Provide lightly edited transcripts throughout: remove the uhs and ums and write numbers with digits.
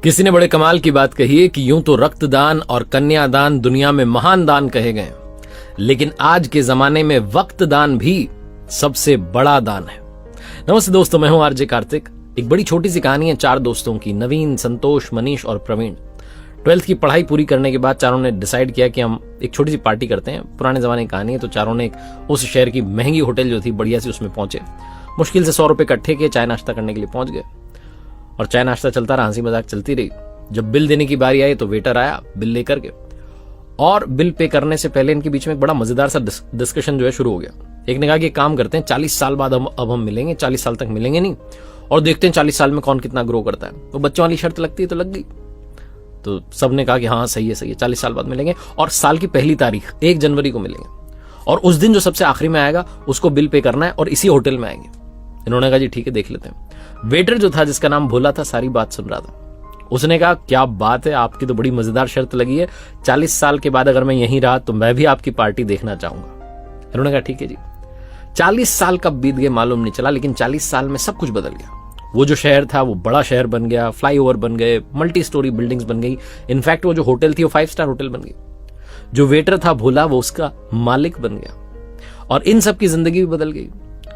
किसी ने बड़े कमाल की बात कही है कि यूं तो रक्तदान और कन्यादान दुनिया में महान दान कहे गए, लेकिन आज के जमाने में वक्त दान भी सबसे बड़ा दान है। नमस्ते दोस्तों, मैं हूं आरजे कार्तिक। एक बड़ी छोटी सी कहानी है चार दोस्तों की, नवीन, संतोष, मनीष और प्रवीण। 12th की पढ़ाई पूरी करने के बाद चारों ने डिसाइड किया कि हम एक छोटी सी पार्टी करते हैं। पुराने जमाने की कहानी है, तो चारों ने उस शहर की महंगी होटल जो थी बढ़िया सी, उसमें पहुंचे। मुश्किल से 100 रुपए इकट्ठे किए, चाय नाश्ता करने के लिए पहुंच गए और चाय नाश्ता चलता रहा, हंसी मजाक चलती रही। जब बिल देने की बारी आई तो वेटर आया बिल लेकर के, और बिल पे करने से पहले इनके बीच में एक बड़ा मजेदार सा डिस्कशन जो है शुरू हो गया। एक ने कहा कि काम करते हैं, 40 साल बाद अब हम मिलेंगे, 40 साल तक मिलेंगे नहीं, और देखते हैं 40 साल में कौन कितना ग्रो करता है। वो बच्चों वाली शर्त लगती है तो लग गई। तो सबने कहा कि हाँ सही है, 40 साल बाद मिलेंगे और साल की पहली तारीख 1 जनवरी को मिलेंगे, और उस दिन जो सबसे आखिरी में आएगा उसको बिल पे करना है और इसी होटल में आएंगे। इन्होंने कहा जी ठीक है, देख लेते हैं। वेटर जो था, जिसका नाम भोला था, सारी बात सुन रहा था। उसने कहा क्या बात है, आपकी तो बड़ी मजेदार शर्त लगी है, 40 साल के बाद अगर मैं यहीं रहा तो मैं भी आपकी पार्टी देखना चाहूंगा। इन्होंने कहा ठीक है जी। 40 साल कब बीत गए मालूम नहीं चला, लेकिन 40 साल में सब कुछ बदल गया। वो जो शहर था वो बड़ा शहर बन गया, फ्लाईओवर बन गए, मल्टी स्टोरी बिल्डिंग्स बन गई। इनफैक्ट वो जो होटल थी वो 5 स्टार होटल बन गई। जो वेटर था भोला, वो उसका मालिक बन गया, और इन सब की जिंदगी भी बदल गई।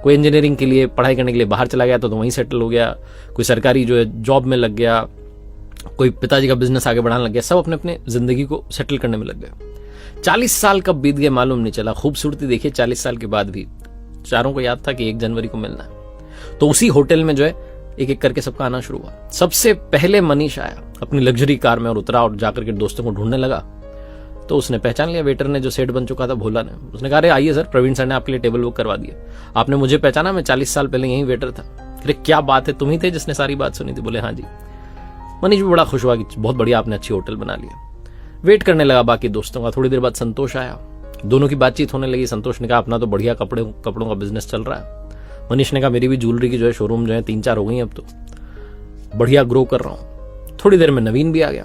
कोई इंजीनियरिंग के लिए पढ़ाई करने के लिए बाहर चला गया तो वहीं सेटल हो गया, कोई सरकारी जो है जॉब में लग गया, कोई पिताजी का बिजनेस आगे बढ़ाने लग गया। सब अपने अपने जिंदगी को सेटल करने में लग गए। 40 साल कब बीत गए मालूम नहीं चला। खूबसूरती देखिए, 40 साल के बाद भी चारों को याद था कि 1 जनवरी को मिलना है। तो उसी होटल में जो है एक एक करके सबका आना शुरू हुआ। सबसे पहले मनीष आया अपनी लग्जरी कार में और उतरा और जाकर के दोस्तों को ढूंढने लगा। तो उसने पहचान लिया वेटर ने, जो सेठ बन चुका था भोला ने। उसने कहा अरे आइए सर, प्रवीण सर ने आपके लिए टेबल बुक करवा दिया। आपने मुझे पहचाना, मैं 40 साल पहले यही वेटर था। अरे क्या बात है, तुम ही थे जिसने सारी बात सुनी थी? बोले हाँ जी। मनीष भी बड़ा खुश हुआ कि बहुत बढ़िया, आपने अच्छी होटल बना लिया। वेट करने लगा बाकी दोस्तों का। थोड़ी देर बाद संतोष आया, दोनों की बातचीत होने लगी। संतोष ने कहा अपना तो बढ़िया कपड़ों का बिजनेस चल रहा है। मनीष ने कहा मेरी भी ज्वेलरी की जो है शोरूम जो है 3-4 हो गई, अब तो बढ़िया ग्रो कर रहा हूं। थोड़ी देर में नवीन भी आ गया।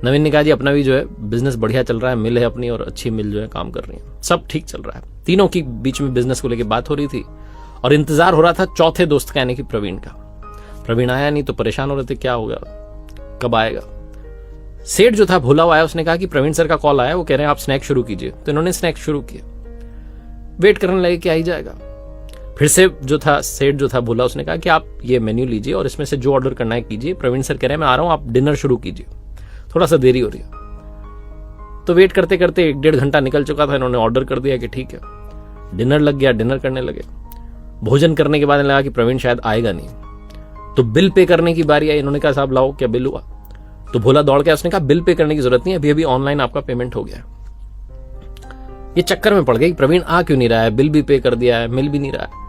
नवीन ने कहा जी अपना भी जो है बिजनेस बढ़िया चल रहा है, मिल है अपनी और अच्छी मिल जो है काम कर रही है, सब ठीक चल रहा है। तीनों की बीच में बिजनेस को लेकर बात हो रही थी और इंतजार हो रहा था चौथे दोस्त का, यानी कि प्रवीण का। प्रवीण आया नहीं तो परेशान हो रहे थे, क्या होगा, कब आएगा। सेठ जो था भोला आया, उसने कहा कि प्रवीण सर का कॉल आया, वो कह रहे हैं आप स्नैक शुरू कीजिए। तो इन्होंने स्नैक शुरू किया। वेट करने लगे कि आ ही जाएगा। फिर से जो था सेठ जो था भोला, उसने कहा कि आप ये मेन्यू लीजिए और इसमें से जो ऑर्डर करना है कीजिए। प्रवीण सर कह रहे हैं मैं आ रहा हूं, आप डिनर शुरू कीजिए, थोड़ा सा देरी हो रही है। तो वेट करते करते 1-1.5 घंटा निकल चुका था। इन्होंने ऑर्डर कर दिया कि ठीक है। डिनर लग गया, डिनर करने लगे। भोजन करने के बाद लगा कि प्रवीण शायद आएगा नहीं, तो बिल पे करने की बारी आई। इन्होंने कहा साहब लाओ, क्या बिल हुआ? तो भोला दौड़ के उसने कहा बिल पे करने की जरूरत नहीं, अभी ऑनलाइन आपका पेमेंट हो गया। ये चक्कर में पड़ गई, प्रवीण आ क्यों नहीं रहा है, बिल भी पे कर दिया है, मिल भी नहीं रहा है।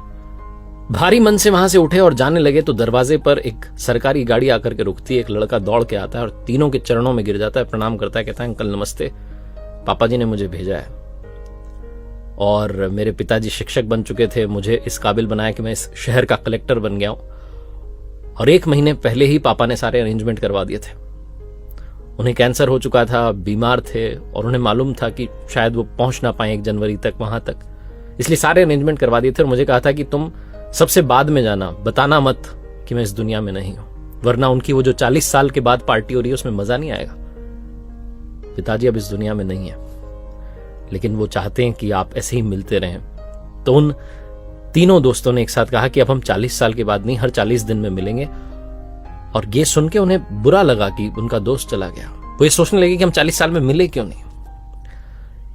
भारी मन से वहां से उठे और जाने लगे तो दरवाजे पर एक सरकारी गाड़ी आकर के रुकती है। एक लड़का दौड़ के आता है और तीनों के चरणों में गिर जाता है, प्रणाम करता है, कहता है अंकल नमस्ते, पापा जी ने मुझे भेजा है और मेरे पिताजी शिक्षक बन चुके थे, मुझे इस काबिल बनाया कि मैं इस शहर का कलेक्टर बन गया हूं। और 1 महीने पहले ही पापा ने सारे अरेंजमेंट करवा दिए थे। उन्हें कैंसर हो चुका था, बीमार थे और उन्हें मालूम था कि शायद वो पहुंच ना पाए 1 जनवरी तक वहां तक, इसलिए सारे अरेंजमेंट करवा दिए थे। और मुझे कहा था कि तुम सबसे बाद में जाना, बताना मत कि मैं इस दुनिया में नहीं हूं, वरना उनकी वो जो 40 साल के बाद पार्टी हो रही है उसमें मजा नहीं आएगा। पिताजी अब इस दुनिया में नहीं है, लेकिन वो चाहते हैं कि आप ऐसे ही मिलते रहें। तो उन तीनों दोस्तों ने एक साथ कहा कि अब हम 40 साल के बाद नहीं, हर 40 दिन में मिलेंगे। और ये सुन के उन्हें बुरा लगा कि उनका दोस्त चला गया। वो ये सोचने लगे कि हम 40 साल में मिले क्यों नहीं।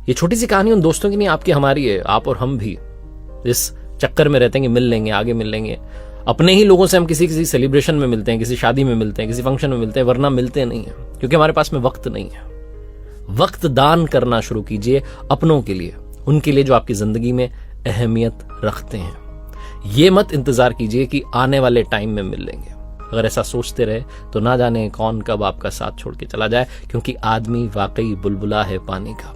ये छोटी सी कहानी उन दोस्तों की नहीं, आपकी हमारी है। आप और हम भी इस चक्कर में रहते हैं कि मिल लेंगे, आगे मिल लेंगे। अपने ही लोगों से हम किसी सेलिब्रेशन में मिलते हैं, किसी शादी में मिलते हैं, किसी फंक्शन में मिलते हैं, वरना मिलते नहीं है, क्योंकि हमारे पास में वक्त नहीं है। वक्त दान करना शुरू कीजिए अपनों के लिए, उनके लिए जो आपकी जिंदगी में अहमियत रखते हैं। ये मत इंतजार कीजिए कि आने वाले टाइम में मिल लेंगे। अगर ऐसा सोचते रहे तो ना जाने कौन कब आपका साथ छोड़ के चला जाए, क्योंकि आदमी वाकई बुलबुला है पानी का।